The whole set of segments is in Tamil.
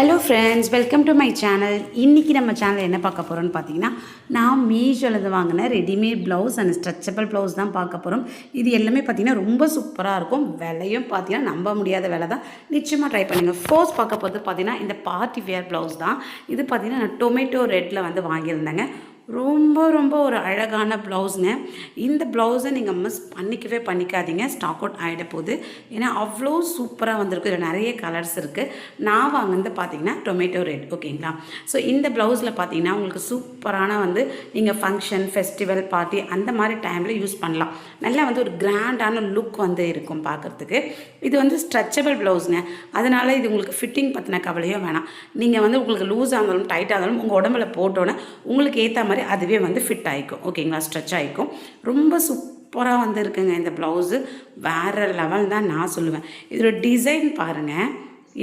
Hello friends, welcome to my channel. இன்றைக்கி நம்ம சேனல் என்ன பார்க்க போகிறோன்னு பார்த்தீங்கன்னா, நான் மீஷோலேருந்து வாங்கின readymade blouse and stretchable blouse தான் பார்க்க போகிறோம். இது எல்லாமே பார்த்திங்கன்னா ரொம்ப சூப்பராக இருக்கும். விலையும் பார்த்திங்கன்னா நம்ப முடியாத விலை தான். நிச்சயமாக ட்ரை பண்ணுங்கள். ஃபர்ஸ்ட் பார்க்க போகிறது பார்த்திங்கன்னா இந்த பார்ட்டி வேர் ப்ளவுஸ் தான். இது பார்த்திங்கன்னா நான் டொமேட்டோ ரெட்டில் வந்து வாங்கியிருந்தேங்க. ரொம்ப ஒரு அழகான ப்ளவுஸுங்க. இந்த ப்ளவுஸை நீங்கள் மிஸ் பண்ணிக்காதீங்க. ஸ்டாக் அவுட் ஆகிட போகுது. ஏன்னா அவ்வளோ சூப்பராக வந்திருக்கு. இதில் நிறைய கலர்ஸ் இருக்குது. நான் வாங்கினது பார்த்தீங்கன்னா டொமேட்டோ ரெட். ஓகேங்களா? ஸோ இந்த ப்ளவுஸில் பார்த்தீங்கன்னா உங்களுக்கு சூப்பரான வந்து நீங்கள் ஃபங்க்ஷன், ஃபெஸ்டிவல், பார்ட்டி அந்த மாதிரி டைமில் யூஸ் பண்ணலாம். நல்லா வந்து ஒரு கிராண்டான லுக் வந்து இருக்கும் பார்க்குறதுக்கு. இது வந்து ஸ்ட்ரெச்சபிள் ப்ளவுஸுங்க. அதனால் இது உங்களுக்கு ஃபிட்டிங் பற்றின கவலையும் வேணாம். நீங்கள் வந்து உங்களுக்கு லூஸாக இருந்தாலும் டைட்டாக இருந்தாலும் உங்கள் உடம்புல போட்டோன்னே உங்களுக்கு ஏற்ற மாதிரி அதுவே வந்து ஃபிட் ஆகிக்கும். ஓகேங்களா? ஸ்ட்ரெச் ஆகிக்கும். ரொம்ப சூப்பராக வந்து இருக்குங்க இந்த ப்ளவுஸு. வேறு லெவல் தான் நான் சொல்லுவேன். இதோட டிசைன் பாருங்கள்,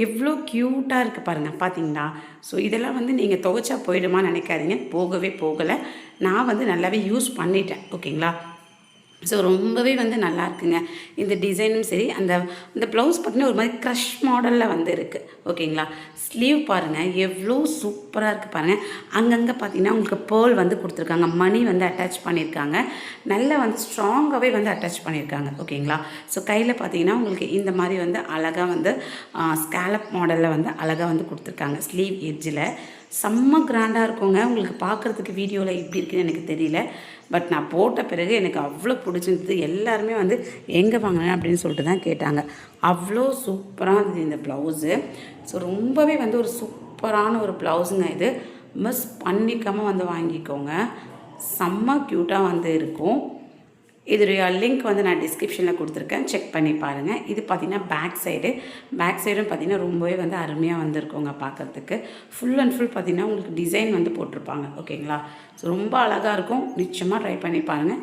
எவ்வளோ க்யூட்டாக இருக்குது பாருங்கள். பார்த்தீங்களா? ஸோ இதெல்லாம் வந்து நீங்கள் துவைச்சா போயிடுமான்னு நினைக்காதீங்க. போகலை. நான் வந்து நல்லாவே யூஸ் பண்ணிட்டேன். ஓகேங்களா? ஸோ ரொம்பவே வந்து நல்லா இருக்குங்க இந்த டிசைனும் சரி. அந்த ப்ளவுஸ் பார்த்திங்கன்னா ஒரு மாதிரி க்ரஷ் மாடலில் வந்து இருக்குது. ஓகேங்களா? ஸ்லீவ் பாருங்கள் எவ்வளோ சூப்பராக இருக்குது பாருங்கள். அங்கங்கே பார்த்திங்கன்னா உங்களுக்கு பேர்ல் வந்து கொடுத்துருக்காங்க. மணி வந்து அட்டாச் பண்ணியிருக்காங்க. நல்லா வந்து ஸ்ட்ராங்காகவே வந்து அட்டாச் பண்ணியிருக்காங்க. ஓகேங்களா? ஸோ கையில் பார்த்திங்கன்னா உங்களுக்கு இந்த மாதிரி வந்து அழகாக வந்து ஸ்கேலப் மாடலில் வந்து அழகாக வந்து கொடுத்துருக்காங்க. ஸ்லீவ் எட்ஜில் செம்ம கிராண்டாக இருக்குங்க. உங்களுக்கு பார்க்குறதுக்கு வீடியோவில் எப்படி இருக்குன்னு எனக்கு தெரியல. பட் நான் போட்ட பிறகு எனக்கு அவ்வளோ பிடிச்சிருந்தது. எல்லாருமே வந்து எங்கே வாங்கினேன் அப்படின்னு சொல்லிட்டு தான் கேட்டாங்க. அவ்வளோ சூப்பராக இருந்தது இந்த ப்ளவுஸு. ஸோ ரொம்பவே வந்து ஒரு சூப்பரான ஒரு ப்ளவுஸுங்க. இது மிஸ் பண்ணிக்காமல் வந்து வாங்கிக்கோங்க. செம்ம க்யூட்டாக வந்து இருக்கும். இதோடைய லிங்க் வந்து நான் டிஸ்கிரிப்ஷனில் கொடுத்துருக்கேன். செக் பண்ணி பாருங்கள். இது பார்த்திங்கன்னா பேக் சைடும் பார்த்திங்கன்னா ரொம்பவே வந்து அருமையாக வந்துருக்குங்க பார்க்குறதுக்கு. ஃபுல் அண்ட் ஃபுல் பார்த்திங்கன்னா உங்களுக்கு டிசைன் வந்து போட்டிருப்பாங்க. ஓகேங்களா? ஸோ ரொம்ப அழகாக இருக்கும். நிச்சயமாக ட்ரை பண்ணி பாருங்கள்.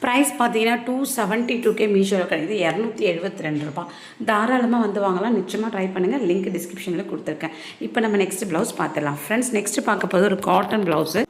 ப்ரைஸ் பார்த்தீங்கன்னா 272 மீஷோவில் கிடைக்குது. 272 ரூபா. தாராளமாக வந்து வாங்கலாம். நிச்சயமாக ட்ரை பண்ணுங்கள். லிங்க் டிஸ்கிரிப்ஷனில் கொடுத்துருக்கேன். இப்போ நம்ம நெக்ஸ்ட் ப்ளவுஸ் பார்த்துடலாம். ஃப்ரெண்ட்ஸ், நெக்ஸ்ட்டு பார்க்க போது ஒரு காட்டன் ப்ளவுஸு.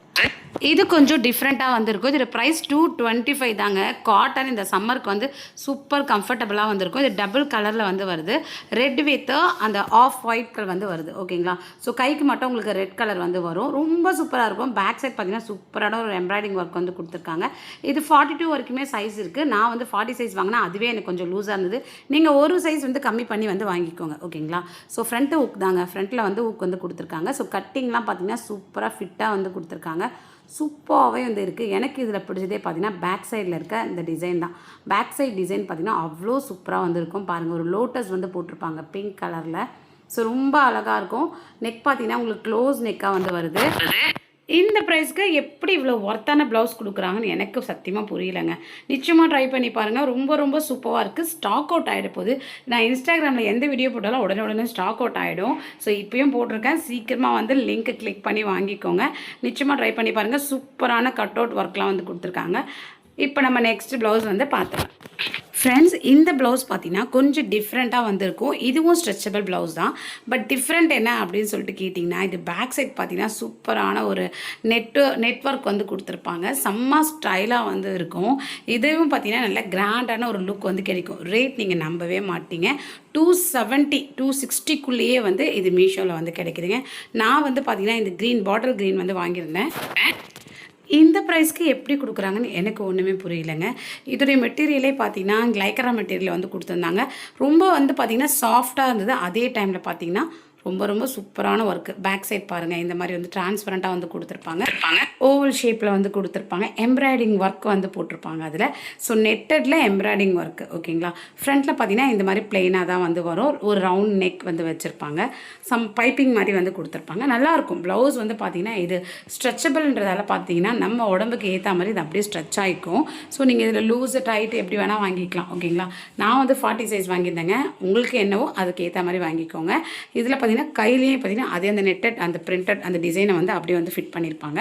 இது கொஞ்சம் டிஃப்ரெண்ட்டாக வந்திருக்கும். இதோட ப்ரைஸ் 225 தாங்க. காட்டன் இந்த சம்மருக்கு வந்து சூப்பர் கம்ஃபர்டபுளாக வந்திருக்கும். இது டபுள் கலரில் வந்து வருது. ரெட் வித் அந்த ஆஃப் ஒயிட் கலர் வந்து வருது. ஓகேங்களா? ஸோ கைக்கு மட்டும் உங்களுக்கு ரெட் கலர் வந்து வரும். ரொம்ப சூப்பராக இருக்கும். பேக் சைட் பார்த்தீங்கன்னா சூப்பரான ஒரு எம்ப்ராய்டிங் ஒர்க் வந்து கொடுத்துருக்காங்க. இது 42 வரைக்குமே சைஸ் இருக்குது. நான் வந்து 40 சைஸ் வாங்கினா அதுவே எனக்கு கொஞ்சம் லூஸாக இருந்தது. நீங்கள் ஒரு சைஸ் வந்து கம்மி பண்ணி வந்து வாங்கிக்கோங்க. ஓகேங்களா? ஸோ ஃப்ரண்ட்டு ஹுக் தாங்க. ஃப்ரண்ட்டில் வந்து ஹுக் வந்து கொடுத்துருக்காங்க. ஸோ கட்டிங்லாம் பார்த்தீங்கன்னா சூப்பராக ஃபிட்டாக வந்து கொடுத்துருக்காங்க. சூப்பராகவே வந்து இருக்குது. எனக்கு இதில் பிடிச்சதே பார்த்திங்கன்னா பேக் சைடில் இருக்க இந்த டிசைன் தான். பேக் சைட் டிசைன் பார்த்திங்கன்னா அவ்வளோ சூப்பராக வந்துருக்கும். பாருங்கள், ஒரு லோட்டஸ் வந்து போட்டிருப்பாங்க பிங்க் கலரில். ஸோ ரொம்ப அழகாக இருக்கும். நெக் பார்த்திங்கன்னா உங்களுக்கு க்ளோஸ் நெக்காக வந்து வருது. இந்த ப்ரைஸ்க்கு எப்படி இவ்வளோ ஒர்த்தான ப்ளவுஸ் கொடுக்குறாங்கன்னு எனக்கு சத்தியமாக புரியலைங்க. நிச்சயமாக ட்ரை பண்ணி பாருங்கள். ரொம்ப சூப்பராக இருக்குது. ஸ்டாக் அவுட் ஆகிட போகுது. நான் இன்ஸ்டாகிராமில் எந்த வீடியோ போட்டாலும் உடனே ஸ்டாக் அவுட் ஆகிடும். ஸோ இப்போயும் போட்டிருக்கேன். சீக்கிரமாக வந்து லிங்க்கை கிளிக் பண்ணி வாங்கிக்கோங்க. நிச்சயமாக ட்ரை பண்ணி பாருங்கள். சூப்பரான கட் அவுட் ஒர்க்லாம் வந்து கொடுத்துருக்காங்க. இப்போ நம்ம நெக்ஸ்ட் ப்ளவுஸ் வந்து பார்த்துக்கலாம். ஃப்ரெண்ட்ஸ், இந்த ப்ளவுஸ் பார்த்தீங்கன்னா கொஞ்சம் டிஃப்ரெண்ட்டாக வந்திருக்கும். இதுவும் ஸ்ட்ரெச்சபிள் ப்ளவுஸ் தான். பட் டிஃப்ரெண்ட் என்ன அப்படின்னு சொல்லிட்டு கேட்டிங்கன்னா, இது பேக் சைட் பார்த்தீங்கன்னா சூப்பரான ஒரு நெட்வொர்க் வந்து கொடுத்துருப்பாங்க. செம்ம ஸ்டைலாக வந்து இருக்கும். இதுவும் பார்த்தீங்கன்னா நல்ல கிராண்டான ஒரு லுக் வந்து கிடைக்கும். ரேட் நீங்கள் நம்பவே மாட்டீங்க. 260 வந்து இது மீஷோவில் வந்து கிடைக்குதுங்க. நான் வந்து பார்த்தீங்கன்னா இந்த பாட்டில் க்ரீன் வந்து வாங்கியிருந்தேன். இந்த ப்ரைஸ்க்கு எப்படி கொடுக்குறாங்கன்னு எனக்கு ஒன்றுமே புரியலைங்க. இதோடைய மெட்டீரியலே பார்த்தீங்கன்னா லைக்ரா மெட்டீரியல் வந்து கொடுத்துருந்தாங்க. ரொம்ப வந்து பார்த்திங்கன்னா சாஃப்டாக இருந்தது. அதே டைமில் பார்த்திங்கன்னா ரொம்ப சூப்பரான ஒர்க்கு. பேக் சைட் பாருங்கள், இந்த மாதிரி வந்து டிரான்ஸ்பரண்ட்டாக வந்து கொடுத்துருப்பாங்க. ஓவல் ஷேப்பில் வந்து கொடுத்துருப்பாங்க. எம்ப்ராய்டிங் ஒர்க் வந்து போட்டிருப்பாங்க அதில். ஸோ நெட்டடில் எம்ப்ராய்டிங் ஒர்க்கு. ஓகேங்களா? ஃப்ரண்ட்டில் பார்த்தீங்கன்னா இந்த மாதிரி பிளெயினாக தான் வந்து வரும். ஒரு ரவுண்ட் நெக் வந்து வச்சுருப்பாங்க. சம் பைப்பிங் மாதிரி வந்து கொடுத்துருப்பாங்க. நல்லாயிருக்கும். ப்ளவுஸ் வந்து பார்த்திங்கன்னா இது ஸ்ட்ரெச்சபிள்ன்றதால பார்த்தீங்கன்னா நம்ம உடம்புக்கு ஏற்ற மாதிரி இது அப்படியே ஸ்ட்ரெச் ஆகிக்கும். ஸோ நீங்கள் இதில் லூஸு டைட்டு எப்படி வேணால் வாங்கிக்கலாம். ஓகேங்களா? நான் வந்து 40 சைஸ் வாங்கியிருந்தேங்க. உங்களுக்கு என்னவோ அதுக்கு ஏற்ற மாதிரி வாங்கிக்கோங்க. இதில் பார்த்தீங்கன்னா கையிலேயே பார்த்தீங்கன்னா அதே அந்த நெட்டட் அந்த பிரிண்டட் அந்த டிசைனை வந்து அப்படியே வந்து ஃபிட் பண்ணியிருப்பாங்க.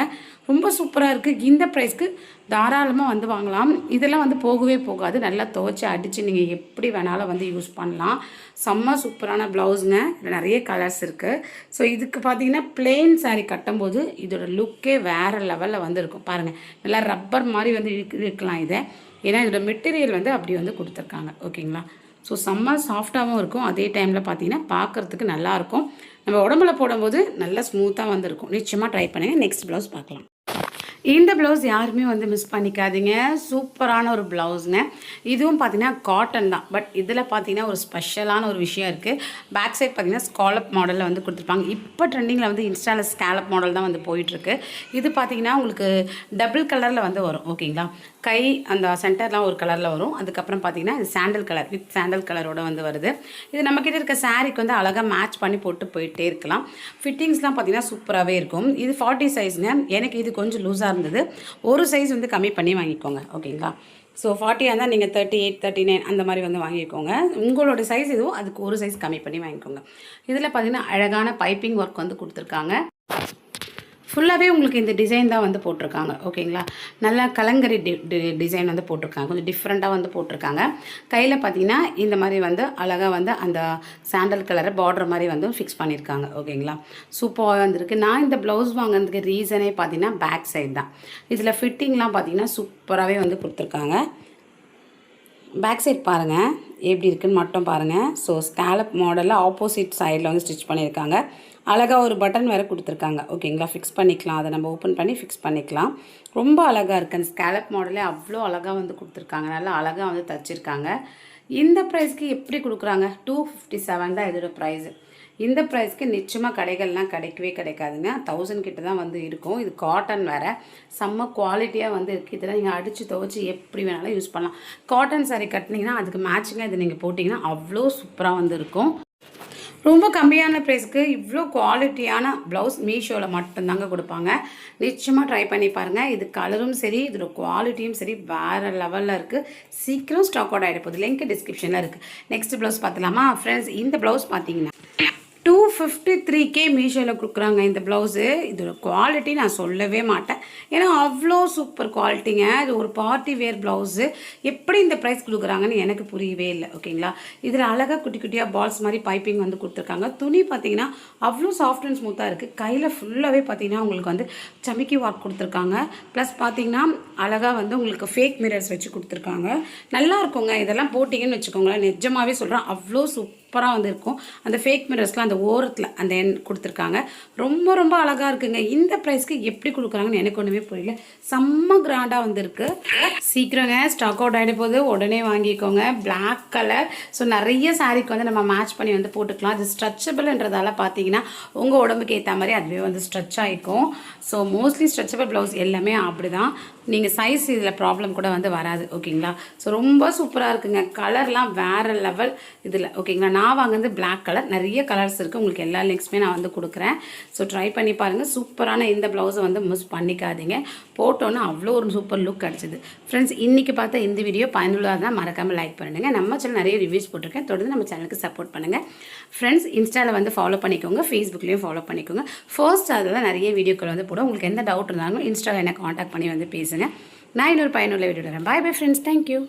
ரொம்ப சூப்பராக இருக்குது. இந்த ப்ரைஸ்க்கு தாராளமாக வந்து வாங்கலாம். இதெல்லாம் வந்து போகவே போகாது. நல்லா துவைச்சி அடித்து நீங்கள் எப்படி வேணாலும் வந்து யூஸ் பண்ணலாம். செம்ம சூப்பரான ப்ளவுஸுங்க. இதில் நிறைய கலர்ஸ் இருக்குது. ஸோ இதுக்கு பார்த்தீங்கன்னா பிளெயின் சாரீ கட்டும்போது இதோட லுக்கே வேறு லெவலில் வந்து இருக்கும். பாருங்கள், நல்லா ரப்பர் மாதிரி வந்து இருக்கலாம் இதை. ஏன்னா இதோட மெட்டீரியல் வந்து அப்படி வந்து கொடுத்துருக்காங்க. ஓகேங்களா? ஸோ செம்ம சாஃப்டாகவும் இருக்கும். அதே டைமில் பார்த்தீங்கன்னா பார்க்குறதுக்கு நல்லாயிருக்கும். நம்ம உடம்புல போடும்போது நல்லா ஸ்மூத்தாக வந்துருக்கும். நிச்சயமாக ட்ரை பண்ணுங்கள். நெக்ஸ்ட் ப்ளவுஸ் பார்க்கலாம். இந்த ப்ளவுஸ் யாருமே வந்து மிஸ் பண்ணிக்காதீங்க. சூப்பரான ஒரு ப்ளவுஸுங்க. இதுவும் பார்த்தீங்கன்னா காட்டன் தான். பட் இதில் பார்த்தீங்கன்னா ஒரு ஸ்பெஷலான ஒரு விஷயம் இருக்குது. பேக் சைட் பார்த்தீங்கன்னா ஸ்காலப் மாடலில் வந்து கொடுத்துருப்பாங்க. இப்போ ட்ரெண்டிங்கில் வந்து இன்ஸ்டாவில் ஸ்காலப் மாடல் தான் வந்து போயிட்டுருக்கு. இது பார்த்தீங்கன்னா உங்களுக்கு டபுள் கலரில் வந்து வரும். ஓகேங்களா, கை அந்த சென்டர்லாம் ஒரு கலரில் வரும். அதுக்கப்புறம் பார்த்தீங்கன்னா இது சாண்டல் கலர் வித் சாண்டல் கலரோட வந்து வருது. இது நம்மக்கிட்ட இருக்க சாரீக்கு வந்து அழகாக மேட்ச் பண்ணி போட்டு போயிட்டே இருக்கலாம். ஃபிட்டிங்ஸ்லாம் பார்த்தீங்கன்னா சூப்பராகவே இருக்கும். இது 40 சைஸுங்க. எனக்கு இது கொஞ்சம் லூஸாக இருந்தது. ஒரு சைஸ் வந்து கம்மி பண்ணி வாங்கிக்கோங்க. ஓகேங்களா, ஸோ 40 இருந்தால் நீங்கள் 38, 39 அந்த மாதிரி வந்து வாங்கிக்கோங்க. உங்களோட சைஸ் இதுவும் அதுக்கு ஒரு சைஸ் கம்மி பண்ணி வாங்கிக்கோங்க. இதில் பார்த்தீங்கன்னா அழகான பைப்பிங் ஒர்க் வந்து கொடுத்துருக்காங்க. ஃபுல்லாகவே உங்களுக்கு இந்த டிசைன் தான் வந்து போட்டிருக்காங்க. ஓகேங்களா, நல்லா கலங்கரி டிசைன் வந்து போட்டிருக்காங்க. கொஞ்சம் டிஃப்ரெண்ட்டாக வந்து போட்டிருக்காங்க. கையில் பார்த்தீங்கன்னா இந்த மாதிரி வந்து அழகாக வந்து அந்த சாண்டல் கலரை பார்டர் மாதிரி வந்து ஃபிக்ஸ் பண்ணியிருக்காங்க. ஓகேங்களா, சூப்பராக வந்துருக்கு. நான் இந்த ப்ளவுஸ் வாங்கினதுக்கு ரீசனே பார்த்தீங்கன்னா பேக் சைடு தான். இதில் ஃபிட்டிங்லாம் பார்த்தீங்கன்னா சூப்பராகவே வந்து கொடுத்துருக்காங்க. பேக் சைட் பாருங்கள் எப்படி இருக்குன்னு மட்டும் பாருங்கள். ஸோ ஸ்காலப் மாடலில் ஆப்போசிட் சைடில் வந்து ஸ்டிச் பண்ணியிருக்காங்க. அழகாக ஒரு பட்டன் வேறு கொடுத்துருக்காங்க. ஓகேங்களா, ஃபிக்ஸ் பண்ணிக்கலாம். அதை நம்ம ஓப்பன் பண்ணி ஃபிக்ஸ் பண்ணிக்கலாம். ரொம்ப அழகாக இருக்குது. அந்த ஸ்காலப் மாடலே அவ்வளோ அழகாக வந்து கொடுத்துருக்காங்க. நல்லா அழகாக வந்து தச்சிருக்காங்க. இந்த ப்ரைஸ்க்கு எப்படி கொடுக்குறாங்க? 257 தான் இதோட ப்ரைஸு. இந்த ப்ரைஸ்க்கு நிச்சயமாக கடைகள்லாம் கிடைக்கவே கிடைக்காதுங்க. 1000 கிட்ட தான் வந்து இருக்கும். இது காட்டன் வேறு, செம்ம குவாலிட்டியாக வந்து இருக்குது. இதெல்லாம் நீங்கள் அடித்து துவைச்சி எப்படி வேணாலும் யூஸ் பண்ணலாம். காட்டன் சாரீ கட்டினீங்கன்னா அதுக்கு மேட்சிங்காக இதை நீங்கள் போட்டிங்கன்னா அவ்வளோ சூப்பராக வந்து இருக்கும். ரொம்ப கம்மியான ப்ரைஸ்க்கு இவ்வளோ குவாலிட்டியான ப்ளவுஸ் மீஷோவில் மட்டும்தாங்க கொடுப்பாங்க. நிச்சயமாக ட்ரை பண்ணி பாருங்கள். இது கலரும் சரி, இதோட குவாலிட்டியும் சரி வேறு லெவலில் இருக்குது. சீக்கிரம் ஸ்டாக் அவுட் ஆகிட போகுது. லிங்க் டிஸ்கிரிப்ஷனில் இருக்குது. நெக்ஸ்ட் ப்ளவுஸ் பார்த்துலாமா ஃப்ரெண்ட்ஸ்? இந்த ப்ளவுஸ் பார்த்தீங்கன்னா 253K மீஷோவில் கொடுக்குறாங்க இந்த ப்ளவுஸு. இதோட குவாலிட்டி நான் சொல்லவே மாட்டேன். ஏன்னா அவ்வளோ சூப்பர் குவாலிட்டிங்க. இது ஒரு பார்ட்டி வேர் ப்ளவுஸு. எப்படி இந்த ப்ரைஸ் கொடுக்குறாங்கன்னு எனக்கு புரியவே இல்லை. ஓகேங்களா, இதில் அழகாக குட்டி குட்டியாக பால்ஸ் மாதிரி பைப்பிங் வந்து கொடுத்துருக்காங்க. துணி பார்த்தீங்கன்னா அவ்வளோ சாஃப்ட் அண்ட் ஸ்மூத்தாக இருக்குது. கையில் ஃபுல்லாகவே பார்த்தீங்கன்னா உங்களுக்கு வந்து சமிக்கி ஒர்க் கொடுத்துருக்காங்க. ப்ளஸ் பார்த்தீங்கன்னா அழகாக வந்து உங்களுக்கு ஃபேக் மிரர்ஸ் வச்சு கொடுத்துருக்காங்க. நல்லா இருக்குங்க. இதெல்லாம் போட்டிங்கன்னு வச்சுக்கோங்களேன், நிஜமாகவே சொல்கிறேன் அவ்வளோ சூப்பராக வந்து இருக்கும். அந்த ஃபேக் மிரர்ஸ்லாம் அந்த ஓரத்தில் அந்த எண் கொடுத்துருக்காங்க. ரொம்ப ரொம்ப அழகாக இருக்குங்க. இந்த ப்ரைஸ்க்கு எப்படி கொடுக்குறாங்கன்னு எனக்கு ஒன்றுமே புரியல. செம்ம கிராண்டாக வந்துருக்கு. சீக்கிரங்க ஸ்டாக் அவுட் ஆகிட போது, உடனே வாங்கிக்கோங்க. Black colour. ஸோ நிறைய சாரீக்கு வந்து நம்ம மேட்ச் பண்ணி வந்து போட்டுக்கலாம். அது ஸ்ட்ரெச்சபிள்ன்றதால பார்த்தீங்கன்னா உங்கள் உடம்புக்கு ஏற்ற மாதிரி அதுவே வந்து ஸ்ட்ரெச் ஆகிக்கும். ஸோ மோஸ்ட்லி ஸ்ட்ரெச்சபிள் ப்ளவுஸ் எல்லாமே அப்படி தான். நீங்கள் சைஸ் இதில் ப்ராப்ளம் கூட வந்து வராது. ஓகேங்களா, ஸோ ரொம்ப சூப்பராக இருக்குங்க. கலர்லாம் வேறு லெவல் இதில். ஓகேங்களா, நான் வாங்குறது பிளாக் கலர். நிறைய கலர்ஸ் இருக்குது. உங்களுக்கு எல்லா லிங்க்ஸுமே நான் வந்து கொடுக்குறேன். ஸோ ட்ரை பண்ணி பாருங்கள். சூப்பரான இந்த ப்ளவுஸை வந்து மிஸ் பண்ணிக்காதீங்க. போட்டோன்னு அவ்வளோ ஒரு சூப்பர் லுக் கிடச்சிது. ஃப்ரெண்ட்ஸ், இன்றைக்கி பார்த்த இந்த வீடியோ பயனுள்ளதாக தான். மறக்காமல் லைக் பண்ணுங்கள். நம்ம சேனல் நிறைய ரிவ்யூஸ் போட்டிருக்கேன். தொடர்ந்து நம்ம சேனலுக்கு சப்போர்ட் பண்ணுங்கள். ஃப்ரெண்ட்ஸ், இன்ஸ்டாவில் வந்து ஃபாலோ பண்ணிக்கோங்க. ஃபேஸ்புக்லேயும் ஃபாலோ பண்ணிக்கோங்க. ஃபர்ஸ்ட் அதில் நிறைய வீடியோக்கள் வந்து போடும். உங்களுக்கு எந்த டவுட் இருந்தாலும் இன்ஸ்டாவில் என்ன காண்டாக்ட் பண்ணி வந்து பேசுங்க. நான் இன்னொரு பயனுள்ள வீடியோ தரேன். Bye bye friends. தேங்க்யூ.